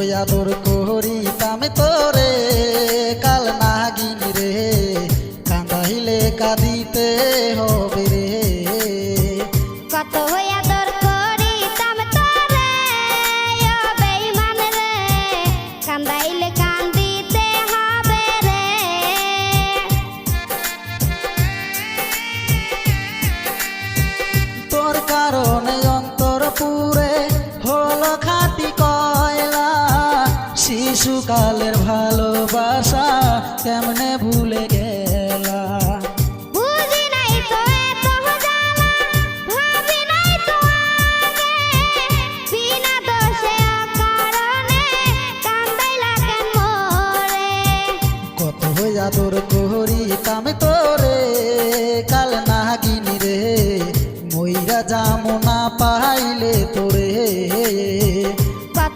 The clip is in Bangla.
আদর করিতাম তোরে কাল নাগিন রে, কাঁদাইলে কাঁদিতে হবে রে। কত আদর করিতাম তোরে ও বেঈমান রে, কান্দাইলে কান্দিতে হবে রে। তোর কারণে অন্তর পুরে হলো খাঁটি কয়লা, শিশুকালের ভালোবাসা কেমনে ভুলে গেলা। বুঝি নাই তো এত জ্বালা, ভাবি নাই তো আগে, বিনা দোষে অকারণে কান্দাইলা কেন মোরে। কত আদর